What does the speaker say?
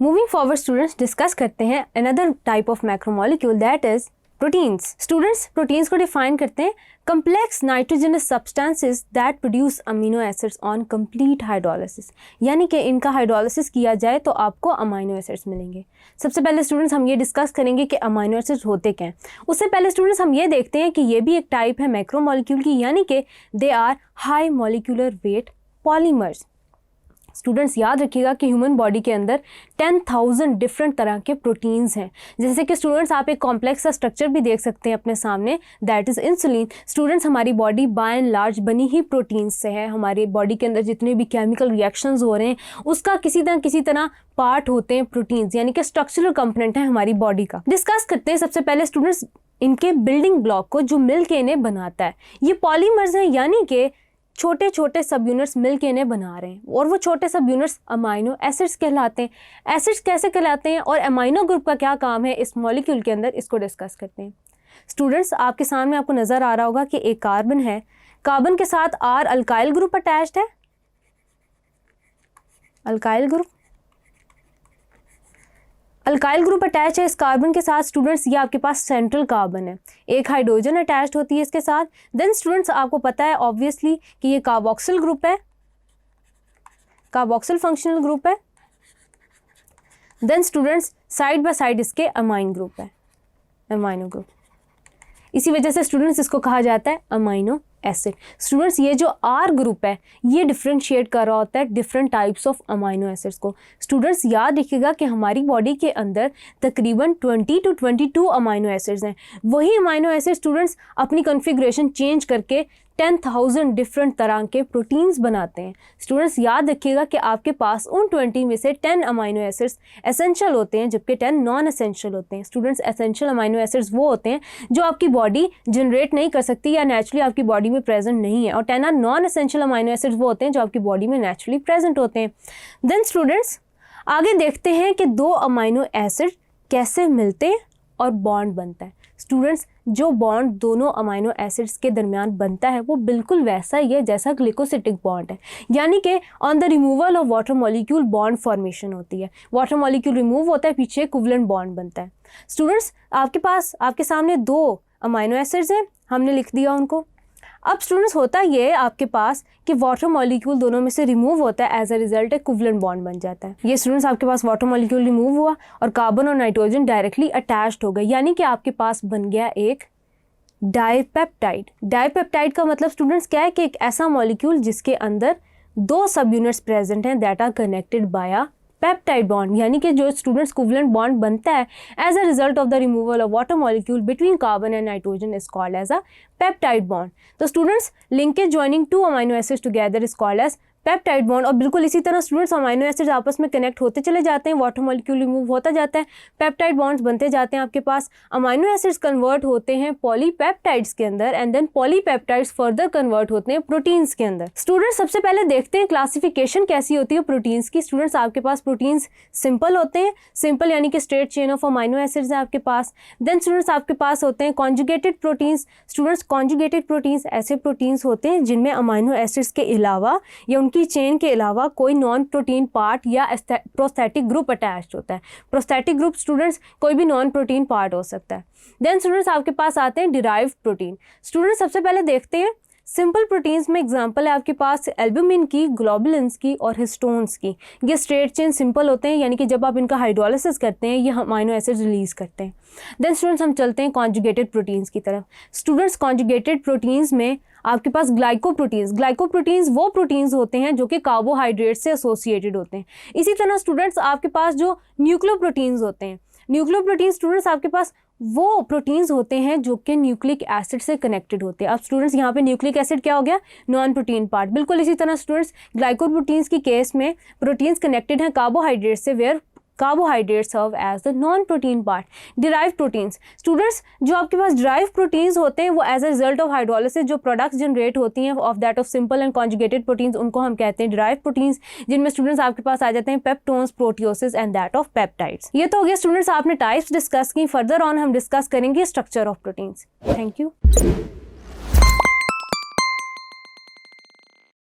Moving forward students discuss करते हैं another type of macromolecule that is proteins. Students proteins को define करते हैं complex nitrogenous substances that produce amino acids on complete hydrolysis, यानी कि इनका हाइड्रोलिसिस किया जाए तो आपको अमाइनो एसिड्स मिलेंगे। सबसे पहले स्टूडेंट्स हम ये डिस्कस करेंगे कि अमाइनो एसिड्स होते क्या हैं। उससे पहले स्टूडेंट्स हम ये देखते हैं कि ये भी एक टाइप है मैक्रोमोलिक्यूल की, यानी कि they are high molecular weight polymers. Students याद रखिएगा कि ह्यूमन बॉडी के अंदर 10,000 डिफरेंट तरह के प्रोटीन्स हैं। जैसे कि स्टूडेंट्स आप एक कॉम्प्लेक्स सा स्ट्रक्चर भी देख सकते हैं अपने सामने, दैट इज़ इंसुलिन। स्टूडेंट्स हमारी बॉडी बाय एंड लार्ज बनी ही प्रोटीन्स से है। हमारी बॉडी के अंदर जितने भी केमिकल रिएक्शंस हो रहे हैं उसका किसी तरह पार्ट होते हैं प्रोटीन्स, यानी कि स्ट्रक्चरल कंपोनेंट है हमारी बॉडी का। डिस्कस करते हैं सबसे पहले स्टूडेंट्स इनके बिल्डिंग ब्लॉक को जो मिल के इन्हें बनाता है। ये पॉलीमर्स हैं, यानी कि छोटे छोटे सब यूनिट्स मिल के इन्हें बना रहे हैं, और वो छोटे सब यूनिट्स अमाइनो एसिड्स कहलाते हैं। एसिड्स कैसे कहलाते हैं और अमाइनो ग्रुप का क्या काम है इस मॉलिक्यूल के अंदर, इसको डिस्कस करते हैं। स्टूडेंट्स आपके सामने आपको नज़र आ रहा होगा कि एक कार्बन है, कार्बन के साथ आर अल्काइल ग्रुप अटैच्ड है, अल्काइल ग्रुप अटैच है इस कार्बन के साथ। स्टूडेंट्स ये आपके पास सेंट्रल कार्बन है, एक हाइड्रोजन अटैच्ड होती है इसके साथ। देन स्टूडेंट्स आपको पता है ऑब्वियसली कि ये कार्बोक्सिल ग्रुप है, कार्बोक्सिल फंक्शनल ग्रुप है। Then students side by side इसके अमाइन ग्रुप है, अमाइनो ग्रुप। इसी वजह से स्टूडेंट्स इसको कहा जाता है अमाइनो एसिड। स्टूडेंट्स ये जो आर ग्रुप है ये डिफ्रेंशिएट कर रहा होता है different types of amino acids को। स्टूडेंट्स याद रखिएगा कि हमारी बॉडी के अंदर तकरीबन 20 to 22 अमाइनो एसिड्स हैं। वही अमाइनो एसिड स्टूडेंट्स अपनी कॉन्फ़िगरेशन चेंज करके 10,000 डिफरेंट तरह के प्रोटीन्स बनाते हैं। स्टूडेंट्स याद रखिएगा कि आपके पास उन 20 में से 10 अमाइनो एसिड्स एसेंशियल होते हैं जबकि 10 नॉन एसेंशियल होते हैं। स्टूडेंट्स एसेंशियल अमाइनो एसिड्स वो होते हैं जो आपकी बॉडी जनरेट नहीं कर सकती या नेचुरली आपकी बॉडी में प्रेजेंट नहीं है, और 10 नॉन एसेंशियल अमाइनो एसिड्स वो होते हैं जो आपकी बॉडी में नेचुरली प्रेजेंट होते हैं। देन स्टूडेंट्स आगे देखते हैं कि दो अमाइनो एसिड कैसे मिलते हैं और बॉन्ड बनता है। स्टूडेंट्स जो बॉन्ड दोनों अमाइनो एसिड्स के दरमियान बनता है वो बिल्कुल वैसा ही है जैसा ग्लिकोसिटिक बॉन्ड है, यानी कि on the removal of water molecule bond formation होती है। वाटर मॉलिक्यूल रिमूव होता है, पीछे इक्विवेलेंट बॉन्ड बनता है। स्टूडेंट्स आपके सामने दो अमाइनो एसिड्स हैं, हमने लिख दिया उनको। अब स्टूडेंट्स होता ये आपके पास कि वाटर मॉलिक्यूल दोनों में से रिमूव होता है, एज अ रिजल्ट एक इक्विवेलेंट बॉन्ड बन जाता है। ये स्टूडेंट्स आपके पास वाटर मॉलिक्यूल रिमूव हुआ और कार्बन और नाइट्रोजन डायरेक्टली अटैच्ड हो गए, यानी कि आपके पास बन गया एक डाइपेप्टाइड। डाइपेप्टाइड का मतलब स्टूडेंट्स क्या है कि एक ऐसा मॉलिक्यूल जिसके अंदर दो सब यूनिट्स प्रेजेंट हैं that are connected by a peptide bond, यानी कि जो स्टूडेंट्स कोवलेंट बॉन्ड बनता है as a result of the removal of water molecule between carbon and nitrogen is called as a peptide bond. तो students linkage joining two amino acids together is called as peptide bond. और बिल्कुल इसी तरह students amino acids आपस में connect होते चले जाते हैं, वाटर मॉलिक्यूल रिमूव होता जाता है, पेप्टाइड बॉन्ड्स बनते जाते हैं आपके पास। अमाइनो एसिड्स कन्वर्ट होते हैं पॉलीपेप्टाइड्स के अंदर and then polypeptides further convert होते हैं प्रोटीन्स के अंदर। स्टूडेंट्स सबसे पहले देखते हैं क्लासिफिकेशन कैसी होती है प्रोटीन्स की। स्टूडेंट्स आपके पास प्रोटीन्स सिंपल होते हैं, सिंपल यानी कि straight chain of amino acids है आपके पास। देन स्टूडेंट्स आपके पास होते हैं conjugated proteins. Students conjugated proteins ऐसे प्रोटीन्स होते हैं जिनमें अमाइनो एसिड्स के अलावा या उनकी चेन के अलावा कोई नॉन प्रोटीन पार्ट या प्रोस्थेटिक ग्रुप अटैच्ड होता है। प्रोस्थेटिक ग्रुप स्टूडेंट्स कोई भी नॉन प्रोटीन पार्ट हो सकता है। देन स्टूडेंट्स आपके पास आते हैं डिराइव्ड प्रोटीन। स्टूडेंट्स सबसे पहले देखते हैं सिंपल प्रोटीन्स में एग्जांपल है आपके पास एल्ब्यूमिन की, ग्लोबुलिन्स की और हिस्टोन्स की। ये स्ट्रेट चेन सिंपल होते हैं, यानी कि जब आप इनका हाइड्रोलिसिस करते हैं ये अमाइनो एसिड रिलीज करते हैं। देन स्टूडेंट्स हम चलते हैं कॉन्जुगेटेड प्रोटीन्स की तरफ। स्टूडेंट्स कॉन्जुगेटेड प्रोटीन्स में आपके पास ग्लाइकोप्रोटीन्स वो प्रोटीन्स होते हैं जो कि कार्बोहाइड्रेट से एसोसिएटेड होते हैं। इसी तरह स्टूडेंट्स आपके पास जो न्यूक्लियोप्रोटीन्स होते हैं, न्यूक्लियोप्रोटीन्स स्टूडेंट्स आपके पास वो प्रोटीन्स होते हैं जो कि न्यूक्लिक एसिड से कनेक्टेड होते हैं। अब स्टूडेंट्स यहाँ पे न्यूक्लिक एसिड क्या हो गया, नॉन प्रोटीन पार्ट। बिल्कुल इसी तरह स्टूडेंट्स ग्लाइकोप्रोटीन्स की केस में प्रोटीन्स कनेक्टेड हैं कार्बोहाइड्रेट से, where carbohydrate serve as the non protein part. Derive proteins students जो आपके पास डिराइव प्रोटीन्स होते हैं वो as a result of hydrolysis जो प्रोडक्ट्स जनरेट होती हैं of that of simple and conjugated proteins, उनको हम कहते हैं डिराइव प्रोटीन्स, जिनमें स्टूडेंट्स आपके पास आ जाते हैं peptones, proteoses and that of peptides. ये तो हो गया स्टूडेंट्स आपने टाइप्स डिस्कस की। फर्दर ऑन हम डिस्कस करेंगे structure of proteins. Thank you.